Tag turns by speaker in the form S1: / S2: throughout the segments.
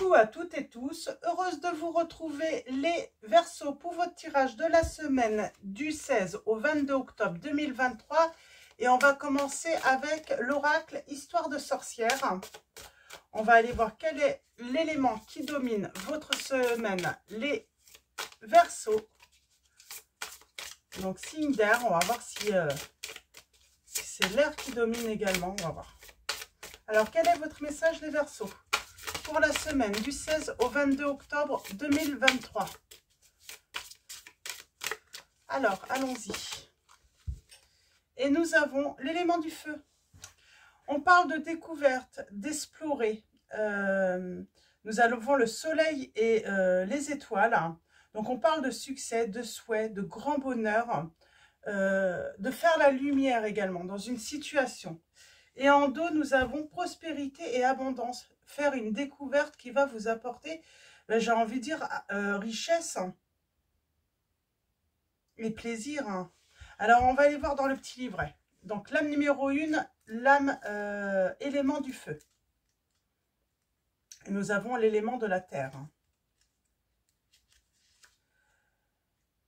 S1: Coucou à toutes et tous, heureuse de vous retrouver les Verseaux pour votre tirage de la semaine du 16 au 22 octobre 2023 et on va commencer avec l'oracle Histoire de sorcière. On va aller voir quel est l'élément qui domine votre semaine, les Verseaux. Donc signe d'air, on va voir si c'est l'air qui domine également, on va voir. Alors quel est votre message les Verseaux pour la semaine du 16 au 22 octobre 2023. Alors, allons-y. Et nous avons l'élément du feu. On parle de découverte, d'explorer. Nous avons le soleil et les étoiles. Donc, on parle de succès, de souhait, de grand bonheur, de faire la lumière également dans une situation. Et en dos, nous avons prospérité et abondance. Faire une découverte qui va vous apporter, j'ai envie de dire, richesse et plaisir. Alors, on va aller voir dans le petit livret. Donc, l'âme numéro 1, l'âme élément du feu. Et nous avons l'élément de la terre.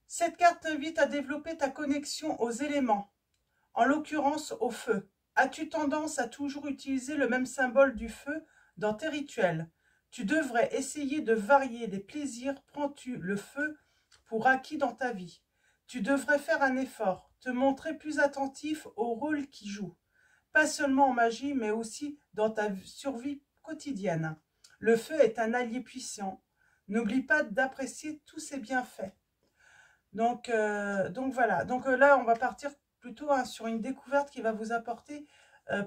S1: Cette carte t'invite à développer ta connexion aux éléments, en l'occurrence au feu. As-tu tendance à toujours utiliser le même symbole du feu dans tes rituels? Tu devrais essayer de varier les plaisirs. Prends-tu le feu pour acquis dans ta vie? Tu devrais faire un effort, te montrer plus attentif au rôle qu'il joue. Pas seulement en magie, mais aussi dans ta survie quotidienne. Le feu est un allié puissant. N'oublie pas d'apprécier tous ses bienfaits. Donc voilà. Donc là, on va partir plutôt sur une découverte qui va vous apporter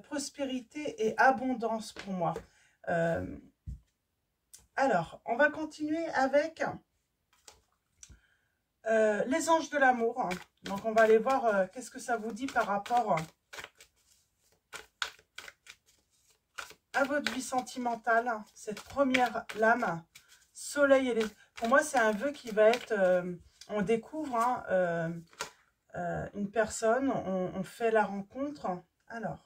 S1: prospérité et abondance pour moi. Alors, on va continuer avec les anges de l'amour. Donc, on va aller voir qu'est-ce que ça vous dit par rapport à votre vie sentimentale. Cette première lame, soleil et les... Pour moi, c'est un vœu qui va être... on découvre une personne, on fait la rencontre. Alors,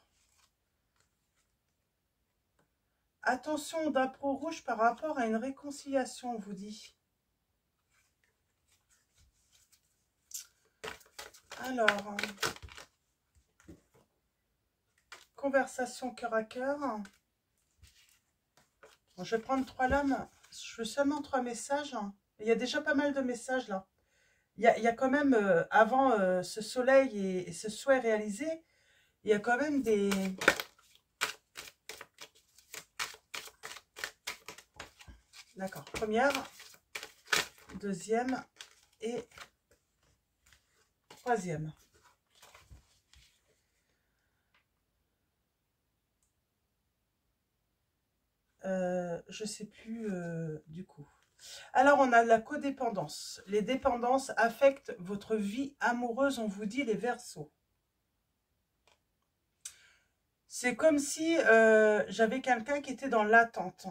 S1: attention au drapeau rouge par rapport à une réconciliation, on vous dit. Alors, conversation cœur à cœur. Bon, je vais prendre 3 lames. Je veux seulement 3 messages. Il y a déjà pas mal de messages là. Il y a quand même, avant ce soleil et ce souhait réalisé, il y a quand même des... D'accord, première, deuxième et troisième. Je sais plus du coup. Alors, on a la codépendance. Les dépendances affectent votre vie amoureuse, on vous dit les Verseaux. C'est comme si j'avais quelqu'un qui était dans l'attente.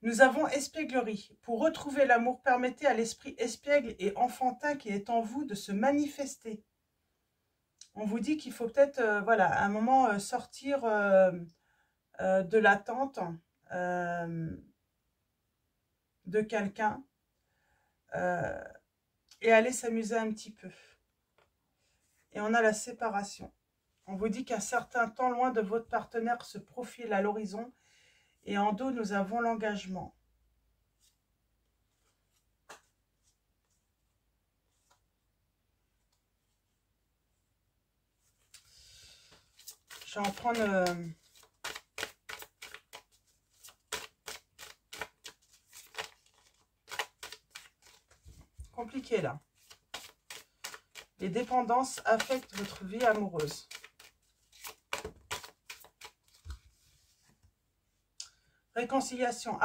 S1: Nous avons espièglerie. Pour retrouver l'amour, permettez à l'esprit espiègle et enfantin qui est en vous de se manifester. On vous dit qu'il faut peut-être, voilà, à un moment sortir de l'attente de quelqu'un et aller s'amuser un petit peu. Et on a la séparation. On vous dit qu'un certain temps loin de votre partenaire se profile à l'horizon. Et en dos, nous avons l'engagement. Je vais en prendre... compliqué là. Les dépendances affectent votre vie amoureuse. Réconciliation,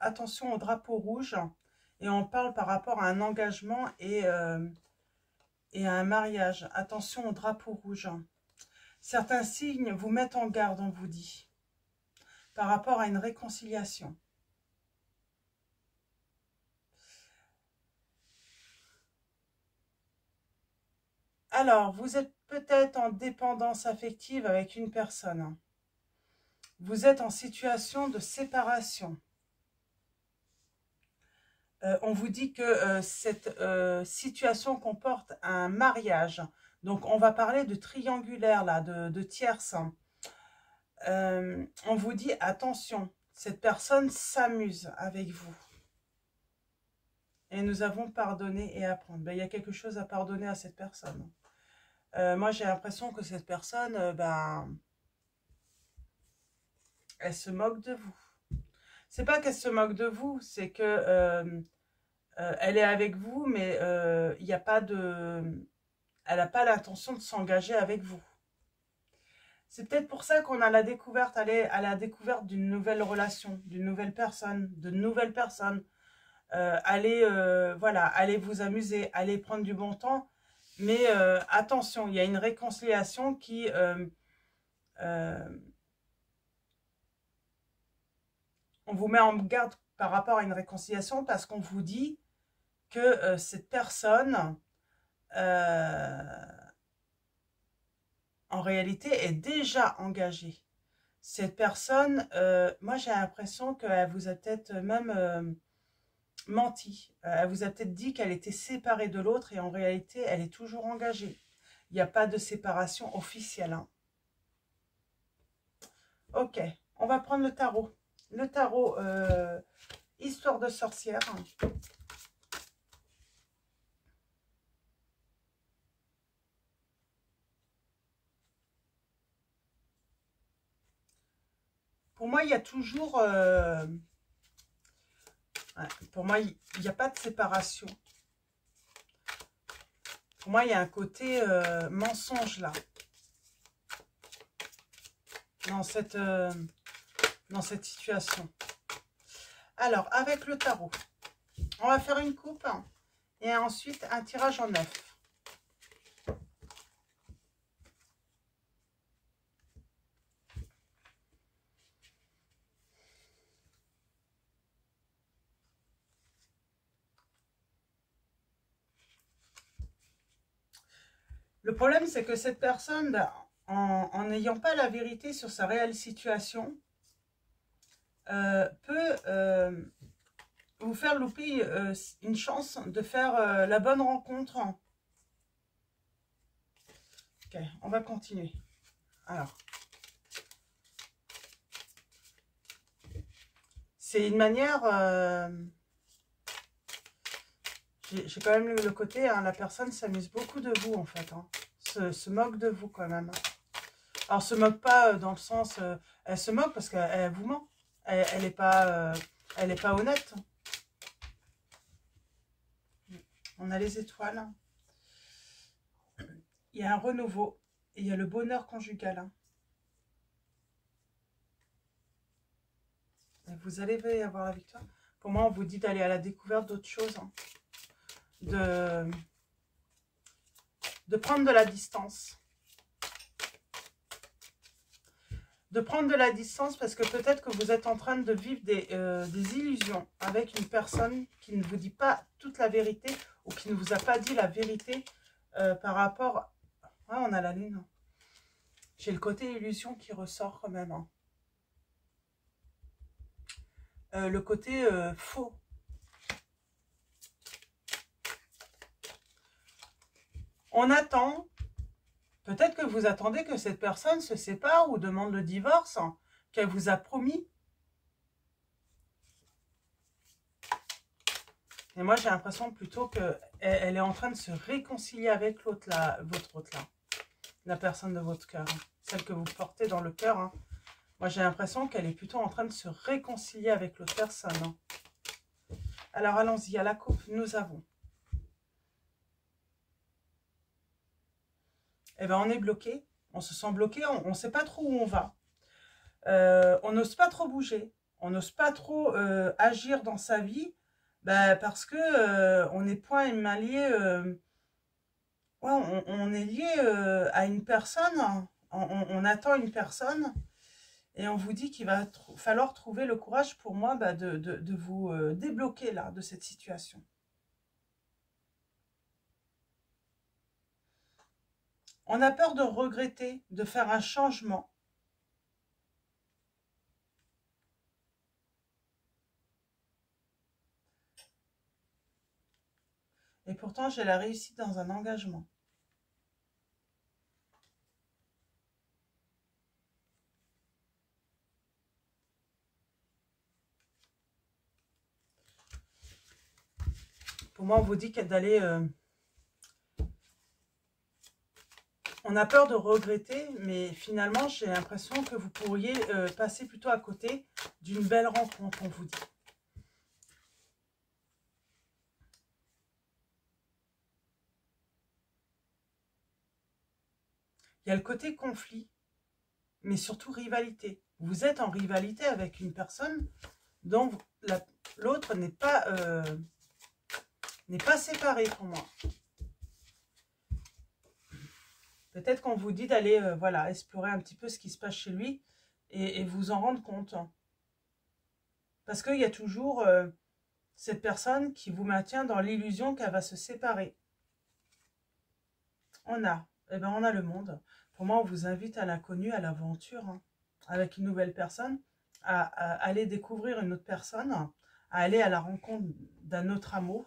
S1: attention au drapeau rouge. Et on parle par rapport à un engagement et à un mariage. Attention au drapeau rouge. Certains signes vous mettent en garde, on vous dit, par rapport à une réconciliation. Alors, vous êtes peut-être en dépendance affective avec une personne. Vous êtes en situation de séparation. On vous dit que cette situation comporte un mariage. Donc, on va parler de triangulaire, là, de tierce. On vous dit, attention, cette personne s'amuse avec vous. Et nous avons pardonné et apprendre. Ben, il y a quelque chose à pardonner à cette personne. Moi, j'ai l'impression que cette personne, elle se moque de vous. C'est pas qu'elle se moque de vous, c'est que elle est avec vous, mais il n'y a pas de... Elle n'a pas l'intention de s'engager avec vous. C'est peut-être pour ça qu'on a la découverte, aller à la découverte d'une nouvelle relation, d'une nouvelle personne, de nouvelles personnes. Voilà, allez vous amuser, allez prendre du bon temps. Mais attention, il y a une réconciliation qui... on vous met en garde par rapport à une réconciliation parce qu'on vous dit que cette personne, en réalité, est déjà engagée. Cette personne, moi j'ai l'impression qu'elle vous a peut-être même menti. Elle vous a peut-être dit qu'elle était séparée de l'autre et en réalité, elle est toujours engagée. Il n'y a pas de séparation officielle. Hein. Ok, on va prendre le tarot. Le tarot, histoire de sorcière. Pour moi, il y a toujours... pour moi, il n'y a pas de séparation. Pour moi, il y a un côté mensonge là. Dans cette situation. Alors, avec le tarot, on va faire une coupe et ensuite un tirage en 9. Le problème, c'est que cette personne, en n'ayant pas la vérité sur sa réelle situation, peut vous faire louper une chance de faire la bonne rencontre. Ok, on va continuer. Alors, c'est une manière... j'ai quand même le côté, hein, la personne s'amuse beaucoup de vous en fait. Hein, se moque de vous quand même. Alors, se moque pas dans le sens... elle se moque parce qu'elle vous ment. Elle n'est pas honnête. On a les étoiles. Il y a un renouveau. Et il y a le bonheur conjugal. Hein. Et vous allez avoir la victoire. Pour moi, on vous dit d'aller à la découverte d'autres choses. Hein. De prendre de la distance. De prendre de la distance parce que peut-être que vous êtes en train de vivre des illusions avec une personne qui ne vous dit pas toute la vérité ou qui ne vous a pas dit la vérité par rapport... Ouais, on a la lune. J'ai le côté illusion qui ressort quand même. Hein. Le côté faux. On attend... Peut-être que vous attendez que cette personne se sépare ou demande le divorce hein, qu'elle vous a promis. Et moi, j'ai l'impression plutôt qu'elle est en train de se réconcilier avec l'autre, votre autre là. La personne de votre cœur. Hein, celle que vous portez dans le cœur. Hein. Moi, j'ai l'impression qu'elle est plutôt en train de se réconcilier avec l'autre personne. Hein. Alors, allons-y. À la coupe, nous avons... Eh bien, on est bloqué. On se sent bloqué. On ne sait pas trop où on va. On n'ose pas trop bouger. On n'ose pas trop agir dans sa vie. Parce que on est poings et mains liés. Ouais, on est lié à une personne. On attend une personne. Et on vous dit qu'il va falloir trouver le courage pour moi de vous débloquer là, de cette situation. On a peur de regretter, de faire un changement. Et pourtant, j'ai la réussite dans un engagement. Pour moi, on vous dit d'aller... on a peur de regretter, mais finalement, j'ai l'impression que vous pourriez passer plutôt à côté d'une belle rencontre, on vous dit. Il y a le côté conflit, mais surtout rivalité. Vous êtes en rivalité avec une personne dont l'autre n'est pas séparé pour moi. Peut-être qu'on vous dit d'aller voilà, explorer un petit peu ce qui se passe chez lui et vous en rendre compte. Parce qu'il y a toujours cette personne qui vous maintient dans l'illusion qu'elle va se séparer. On a le monde. Pour moi, on vous invite à l'inconnu, à l'aventure, hein, avec une nouvelle personne, à aller découvrir une autre personne, à aller à la rencontre d'un autre amour.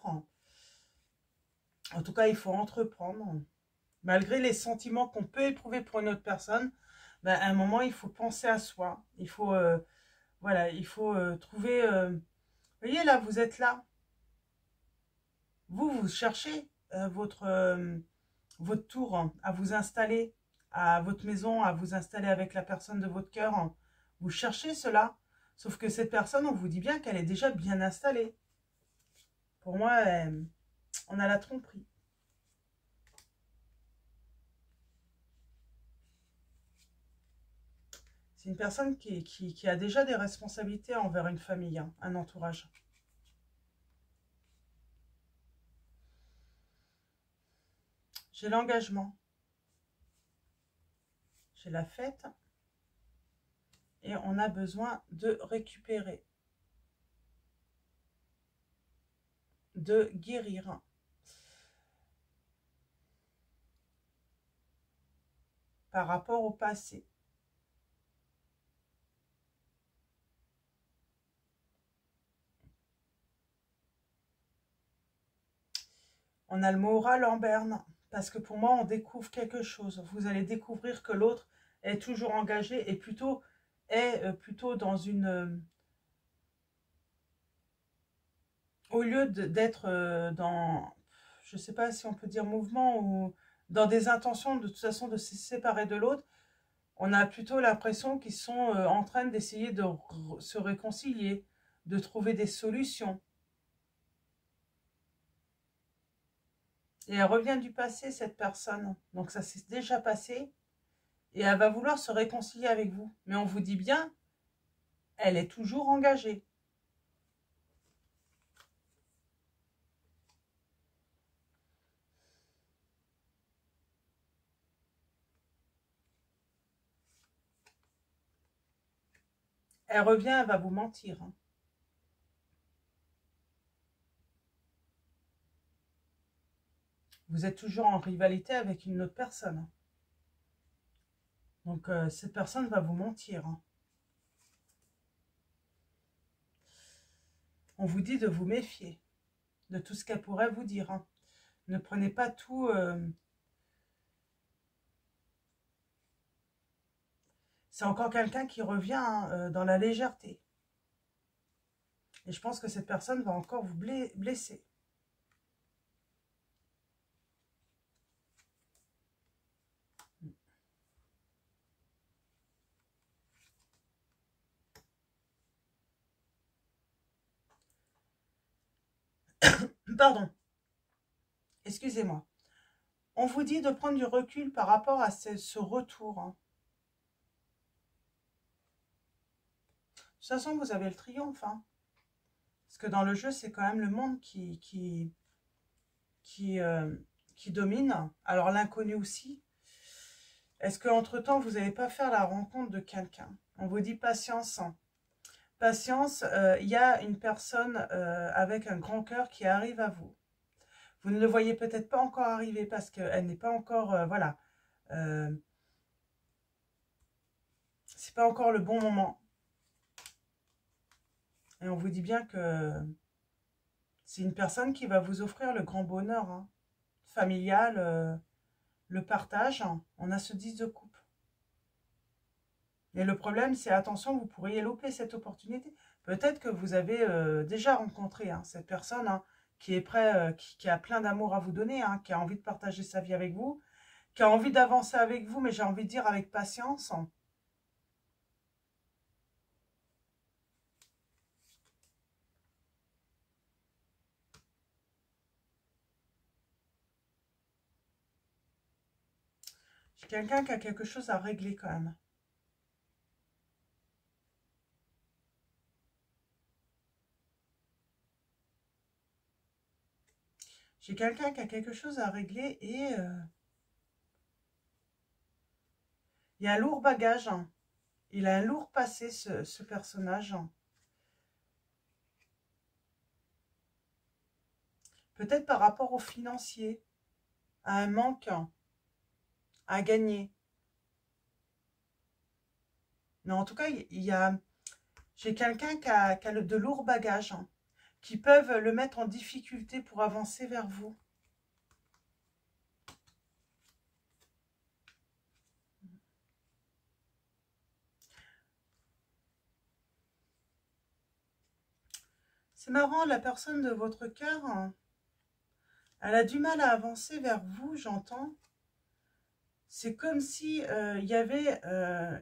S1: En tout cas, il faut entreprendre. Malgré les sentiments qu'on peut éprouver pour une autre personne, ben, à un moment, il faut penser à soi. Il faut, voilà, il faut trouver... vous voyez, là, vous êtes là. Vous cherchez votre tour hein, à vous installer, à votre maison, à vous installer avec la personne de votre cœur. Hein. Vous cherchez cela. Sauf que cette personne, on vous dit bien qu'elle est déjà bien installée. Pour moi, on a la tromperie. C'est une personne qui a déjà des responsabilités envers une famille, hein, un entourage. J'ai l'engagement. J'ai la fête. Et on a besoin de récupérer. De guérir. Par rapport au passé. On a le mot oral en berne, parce que pour moi, on découvre quelque chose. Vous allez découvrir que l'autre est toujours engagé et plutôt dans une... au lieu d'être dans, je ne sais pas si on peut dire mouvement, ou dans des intentions de toute façon de se séparer de l'autre, on a plutôt l'impression qu'ils sont en train d'essayer de se réconcilier, de trouver des solutions. Et elle revient du passé, cette personne. Donc ça s'est déjà passé. Et elle va vouloir se réconcilier avec vous. Mais on vous dit bien, elle est toujours engagée. Elle revient, elle va vous mentir. Hein. Vous êtes toujours en rivalité avec une autre personne. Donc cette personne va vous mentir. Hein. On vous dit de vous méfier de tout ce qu'elle pourrait vous dire. Hein. Ne prenez pas tout... C'est encore quelqu'un qui revient hein, dans la légèreté. Et je pense que cette personne va encore vous blesser. Pardon. Excusez-moi. On vous dit de prendre du recul par rapport à ce retour. Hein. De toute façon, vous avez le triomphe. Hein. Parce que dans le jeu, c'est quand même le monde qui domine. Alors l'inconnu aussi. Est-ce qu'entre-temps, vous n'allez pas faire la rencontre de quelqu'un? On vous dit patience. Patience, il y a une personne avec un grand cœur qui arrive à vous. Vous ne le voyez peut-être pas encore arriver parce qu'elle n'est pas encore, voilà. C'est pas encore le bon moment. Et on vous dit bien que C'est une personne qui va vous offrir le grand bonheur, hein, familial, le partage. On a ce 10 de coupe. Et le problème, c'est, attention, vous pourriez louper cette opportunité. Peut-être que vous avez déjà rencontré cette personne qui est prêt, qui a plein d'amour à vous donner, qui a envie de partager sa vie avec vous, qui a envie d'avancer avec vous, mais j'ai envie de dire avec patience. J'ai quelqu'un qui a quelque chose à régler quand même. J'ai quelqu'un qui a quelque chose à régler et il y a un lourd bagage. Il a un lourd passé, ce personnage. Peut-être par rapport au financier, à un manque à gagner. Mais en tout cas, j'ai quelqu'un qui a de lourds bagages, qui peuvent le mettre en difficulté pour avancer vers vous. C'est marrant, la personne de votre cœur, elle a du mal à avancer vers vous, j'entends. C'est comme si il y avait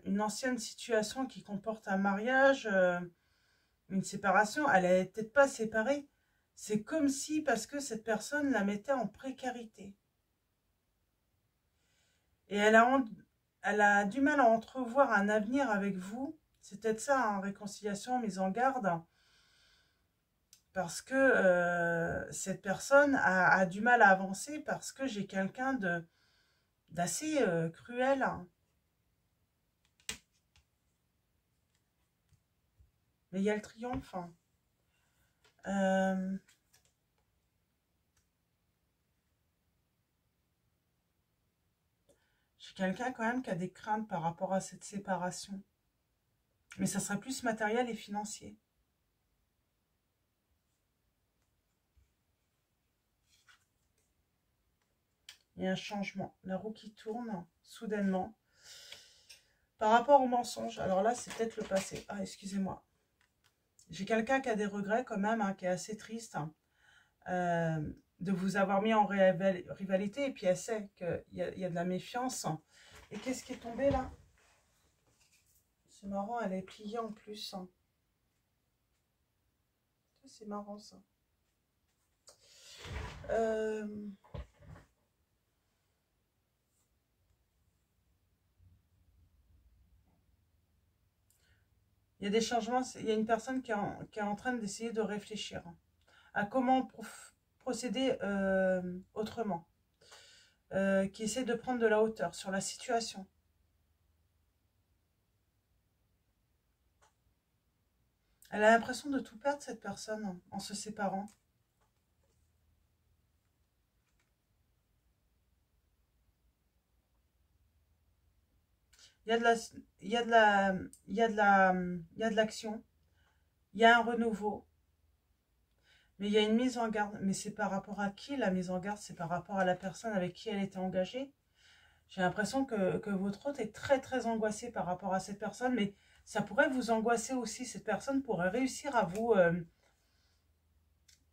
S1: une ancienne situation qui comporte un mariage, une séparation. Elle n'est peut-être pas séparée. C'est comme si, parce que cette personne la mettait en précarité. Et elle a du mal à entrevoir un avenir avec vous. C'est peut-être ça, réconciliation, mise en garde. Parce que cette personne a du mal à avancer parce que j'ai quelqu'un d'assez cruel. Mais il y a le triomphe. J'ai quelqu'un quand même qui a des craintes par rapport à cette séparation. Mais ça serait plus matériel et financier. Il y a un changement. La roue qui tourne soudainement. Par rapport au mensonge. Alors là, c'est peut-être le passé. Ah, excusez-moi. J'ai quelqu'un qui a des regrets quand même, qui est assez triste. De vous avoir mis en rivalité. Et puis elle sait qu'il y a de la méfiance. Et qu'est-ce qui est tombé là? C'est marrant, elle est pliée en plus. C'est marrant ça. Il y a des changements. Il y a une personne qui est en train d'essayer de réfléchir à comment procéder autrement. Qui essaie de prendre de la hauteur sur la situation. Elle a l'impression de tout perdre, cette personne, en se séparant. Il y a de l'action, il y a un renouveau, mais il y a une mise en garde. Mais c'est par rapport à qui la mise en garde? C'est par rapport à la personne avec qui elle était engagée. J'ai l'impression que votre hôte est très très angoissé par rapport à cette personne, mais ça pourrait vous angoisser aussi. Cette personne pourrait réussir à vous...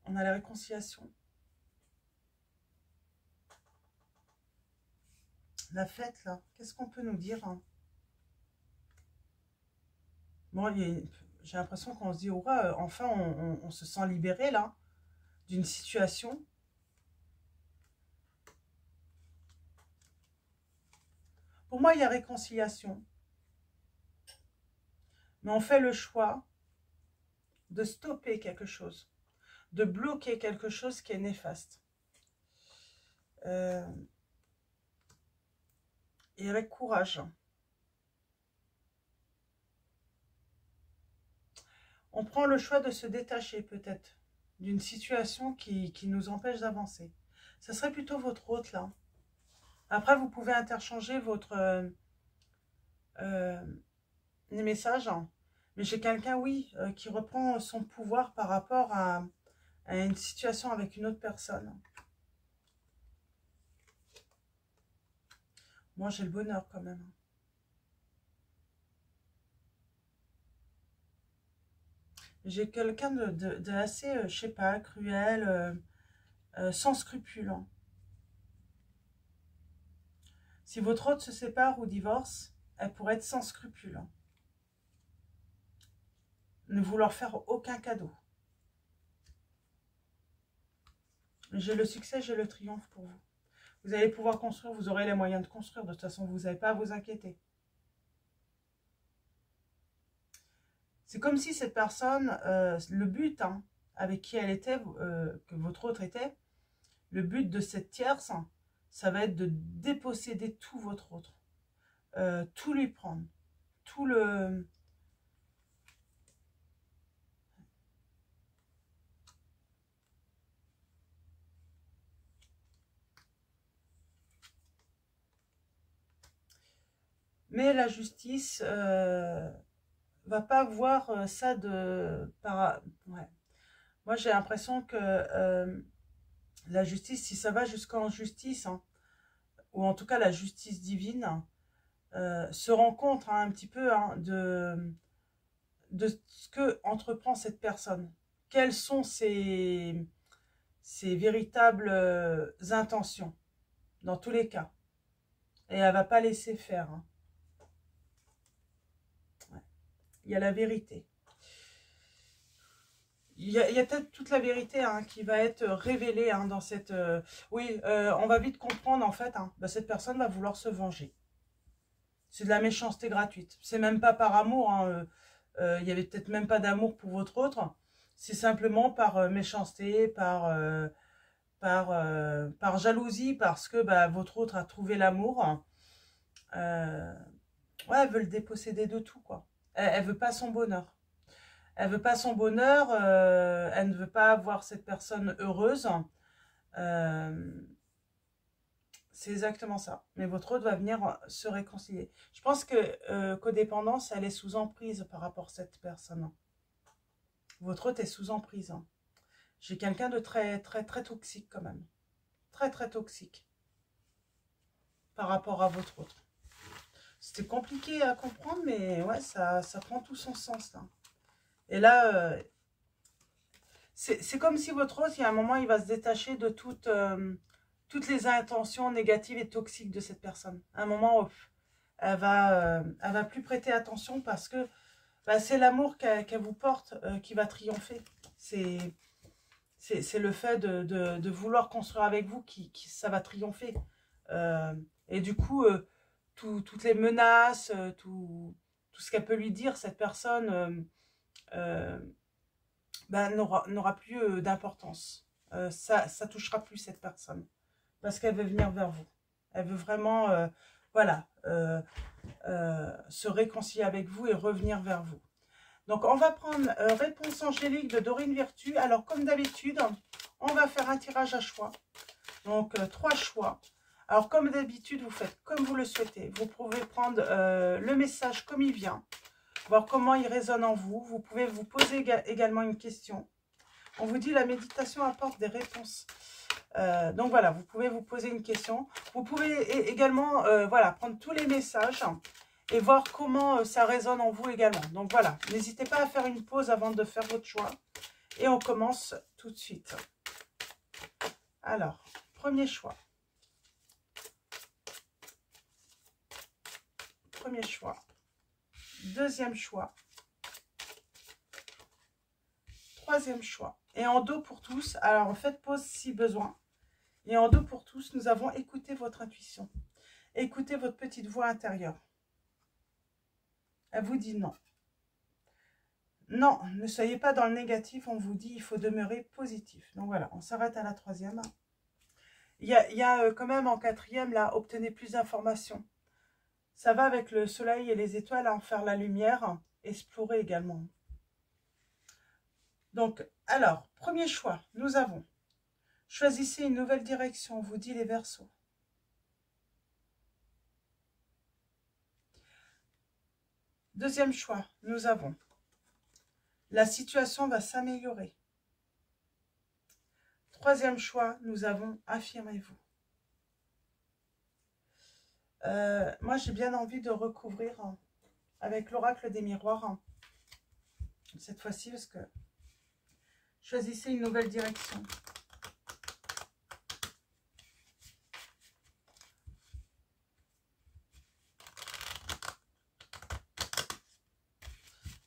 S1: on a la réconciliation. La fête, là, qu'est-ce qu'on peut nous dire? Bon, j'ai l'impression qu'on se dit, ouais, enfin, on se sent libéré, là, d'une situation. Pour moi, il y a réconciliation. Mais on fait le choix de stopper quelque chose, de bloquer quelque chose qui est néfaste. Et avec courage. On prend le choix de se détacher peut-être d'une situation qui nous empêche d'avancer. Ce serait plutôt votre hôte là. Après, vous pouvez interchanger les messages. Mais j'ai quelqu'un, oui, qui reprend son pouvoir par rapport à une situation avec une autre personne. Moi, j'ai le bonheur quand même. J'ai quelqu'un de assez, je sais pas, cruel, sans scrupules. Hein. Si votre autre se sépare ou divorce, elle pourrait être sans scrupules. Hein. Ne vouloir faire aucun cadeau. J'ai le succès, j'ai le triomphe pour vous. Vous allez pouvoir construire, vous aurez les moyens de construire. De toute façon, vous n'avez pas à vous inquiéter. C'est comme si cette personne, le but hein, avec qui elle était, que votre autre était, le but de cette tierce, ça va être de déposséder tout votre autre. Tout lui prendre. Tout le... Mais la justice va pas voir ça de... Ouais. Moi, j'ai l'impression que la justice, si ça va jusqu'en justice, hein, ou en tout cas la justice divine, se rend compte hein, un petit peu hein, de ce que entreprend cette personne. Quelles sont ses véritables intentions, dans tous les cas. Et elle va pas laisser faire. Hein. Ouais. Il y a la vérité. Il y a peut-être toute la vérité hein, qui va être révélée hein, dans cette... oui, on va vite comprendre en fait, hein, bah, cette personne va vouloir se venger. C'est de la méchanceté gratuite. C'est même pas par amour. Hein, il y avait peut-être même pas d'amour pour votre autre. C'est simplement par méchanceté, par jalousie, parce que bah, votre autre a trouvé l'amour. Ouais, elle veut le déposséder de tout, quoi. Elle veut pas son bonheur. Elle veut pas son bonheur, elle ne veut pas voir cette personne heureuse. C'est exactement ça. Mais votre autre va venir se réconcilier. Je pense que codépendance, elle est sous emprise par rapport à cette personne. Votre autre est sous emprise. Hein. J'ai quelqu'un de très, très, très toxique quand même. Très, très toxique. Par rapport à votre autre. C'était compliqué à comprendre, mais ouais, ça prend tout son sens. Là. Et là, c'est comme si votre autre, il y a un moment, il va se détacher de toutes les intentions négatives et toxiques de cette personne. À un moment, elle va plus prêter attention parce que bah, c'est l'amour qu'elle vous porte qui va triompher. C'est le fait de vouloir construire avec vous ça va triompher. Et du coup, toutes les menaces, tout ce qu'elle peut lui dire, cette personne bah, n'aura plus d'importance. Ça touchera plus cette personne. Parce qu'elle veut venir vers vous. Elle veut vraiment, voilà, se réconcilier avec vous et revenir vers vous. Donc, on va prendre réponse angélique de Dorine Virtue. Alors, comme d'habitude, on va faire un tirage à choix. Donc, 3 choix. Alors, comme d'habitude, vous faites comme vous le souhaitez. Vous pouvez prendre le message comme il vient. Voir comment il résonne en vous. Vous pouvez vous poser également une question. On vous dit la méditation apporte des réponses. Donc, voilà, vous pouvez vous poser une question. Vous pouvez également voilà, prendre tous les messages et voir comment ça résonne en vous également. Donc voilà, n'hésitez pas à faire une pause avant de faire votre choix. Et on commence tout de suite. Alors, premier choix. Premier choix. Deuxième choix. Troisième choix. Et en dos pour tous, alors faites pause si besoin. Et en dos pour tous, nous avons écouté votre intuition. Écoutez votre petite voix intérieure. Elle vous dit non. Non, ne soyez pas dans le négatif, on vous dit il faut demeurer positif. Donc voilà, on s'arrête à la troisième. Il y a quand même en quatrième, là, obtenez plus d'informations. Ça va avec le soleil et les étoiles, en faire la lumière, explorer également. Donc, alors, premier choix, nous avons, choisissez une nouvelle direction, on vous dit les Verseaux. Deuxième choix, nous avons, la situation va s'améliorer. Troisième choix, nous avons affirmez-vous. Moi, j'ai bien envie de recouvrir avec l'oracle des miroirs. Cette fois-ci, parce que choisissez une nouvelle direction.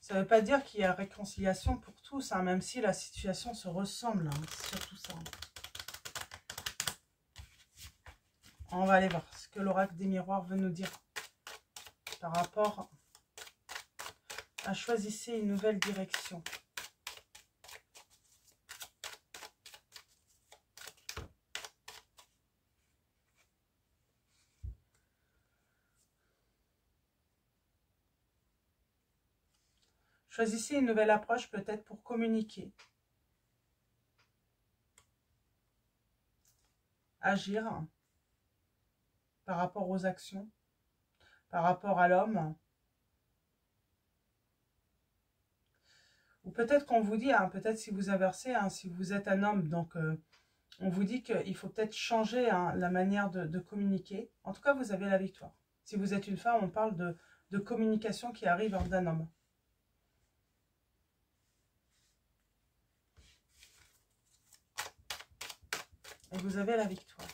S1: Ça ne veut pas dire qu'il y a réconciliation pour tous, hein, même si la situation se ressemble. Hein, c'est surtout ça. On va aller voir ce que l'oracle des miroirs veut nous dire par rapport à choisissez une nouvelle direction. Choisissez une nouvelle approche peut-être pour communiquer. Agir par rapport aux actions, par rapport à l'homme. Ou peut-être qu'on vous dit, hein, peut-être si vous inversez, hein, si vous êtes un homme, donc on vous dit qu'il faut peut-être changer hein, la manière de communiquer. En tout cas, vous avez la victoire. Si vous êtes une femme, on parle de communication qui arrive d'un homme. Et vous avez la victoire.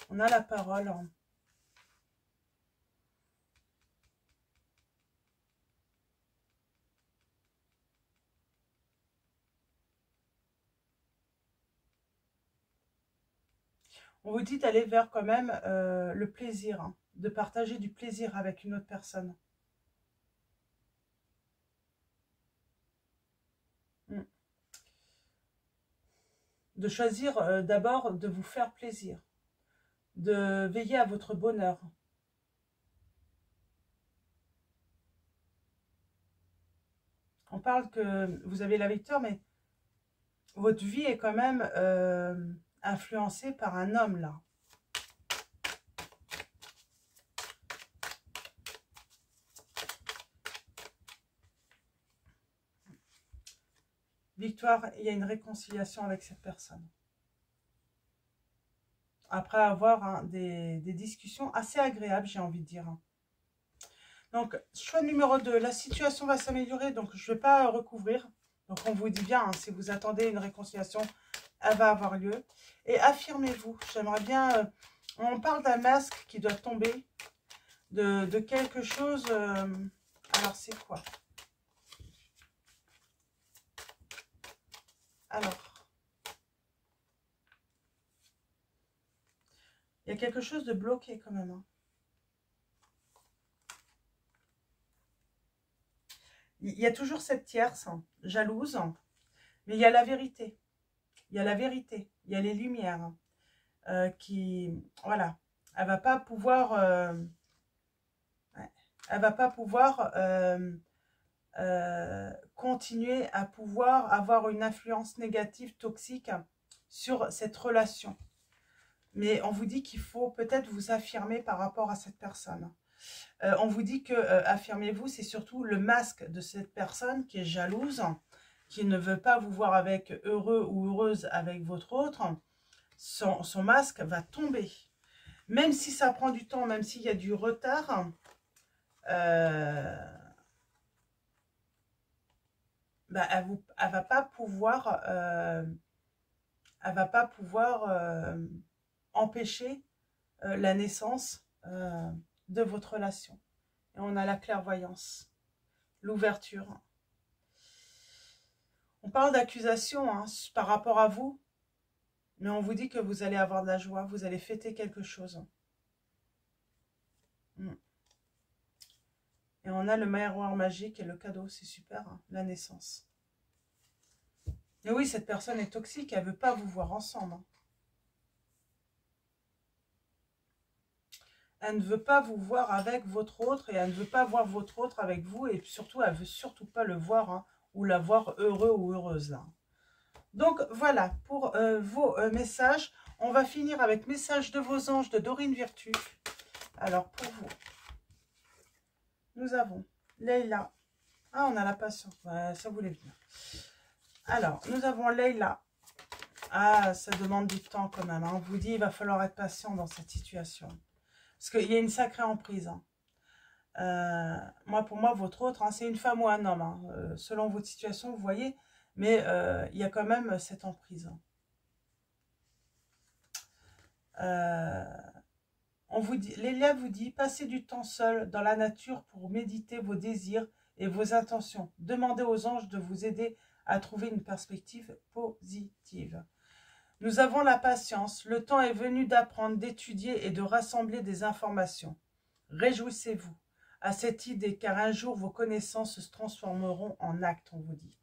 S1: On a la parole. On vous dit d'aller vers quand même le plaisir, hein, de partager du plaisir avec une autre personne. De choisir d'abord de vous faire plaisir, de veiller à votre bonheur. On parle que vous avez la victoire, mais votre vie est quand même influencée par un homme, là. Victoire, il y a une réconciliation avec cette personne. Après avoir hein, des discussions assez agréables, j'ai envie de dire. Donc, choix numéro 2, la situation va s'améliorer, donc je ne vais pas recouvrir. Donc, on vous dit bien, hein, si vous attendez une réconciliation, elle va avoir lieu. Et affirmez-vous, j'aimerais bien... on parle d'un masque qui doit tomber, de quelque chose... alors, c'est quoi? Alors... il y a quelque chose de bloqué quand même. Hein. Il y a toujours cette tierce, hein, jalouse, mais il y a la vérité. Il y a la vérité, il y a les lumières qui... Voilà, elle va pas pouvoir... elle va pas pouvoir continuer à pouvoir avoir une influence négative, toxique sur cette relation. Mais on vous dit qu'il faut peut-être vous affirmer par rapport à cette personne. On vous dit que affirmez-vous, c'est surtout le masque de cette personne qui est jalouse, qui ne veut pas vous voir avec heureux ou heureuse avec votre autre. Son masque va tomber. Même si ça prend du temps, même s'il y a du retard, bah, elle va pas pouvoir, empêcher la naissance de votre relation. Et on a la clairvoyance, l'ouverture. On parle d'accusation hein, par rapport à vous, mais on vous dit que vous allez avoir de la joie, vous allez fêter quelque chose. Et on a le miroir magique et le cadeau, c'est super, hein, la naissance. Et oui, cette personne est toxique, elle ne veut pas vous voir ensemble. Hein. Elle ne veut pas vous voir avec votre autre et elle ne veut pas voir votre autre avec vous. Et surtout, elle ne veut surtout pas le voir hein, ou la voir heureux ou heureuse. Là. Donc voilà, pour vos messages. On va finir avec message de vos anges de Dorine Virtue. Alors pour vous, nous avons Leïla. Ah, on a la patience, ouais, ça voulait bien. Alors, nous avons Leïla. Ah, ça demande du temps quand même. Hein. On vous dit, il va falloir être patient dans cette situation. Parce qu'il y a une sacrée emprise. Hein. Pour moi, votre autre, hein, c'est une femme ou un homme. Hein. Selon votre situation, vous voyez. Mais il y a quand même cette emprise. On vous dit, Lélia vous dit, passez du temps seul dans la nature pour méditer vos désirs et vos intentions. Demandez aux anges de vous aider à trouver une perspective positive. Nous avons la patience. Le temps est venu d'apprendre, d'étudier et de rassembler des informations. Réjouissez-vous à cette idée, car un jour vos connaissances se transformeront en actes, on vous dit.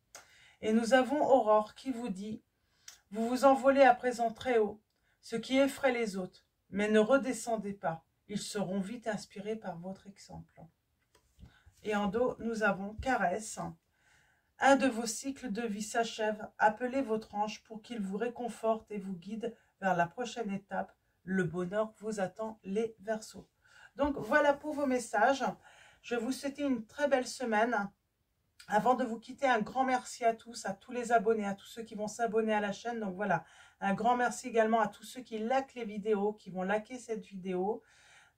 S1: Et nous avons Aurore qui vous dit, vous vous envolez à présent très haut, ce qui effraie les autres, mais ne redescendez pas, ils seront vite inspirés par votre exemple. Et en dos, nous avons Caresse. Un de vos cycles de vie s'achève, appelez votre ange pour qu'il vous réconforte et vous guide vers la prochaine étape. Le bonheur vous attend, les Verseaux. Donc voilà pour vos messages. Je vais vous souhaiter une très belle semaine. Avant de vous quitter, un grand merci à tous les abonnés, à tous ceux qui vont s'abonner à la chaîne. Donc voilà, un grand merci également à tous ceux qui likent les vidéos, qui vont liker cette vidéo.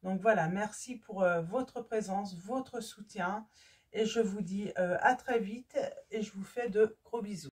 S1: Donc voilà, merci pour votre présence, votre soutien. Et je vous dis à très vite et je vous fais de gros bisous.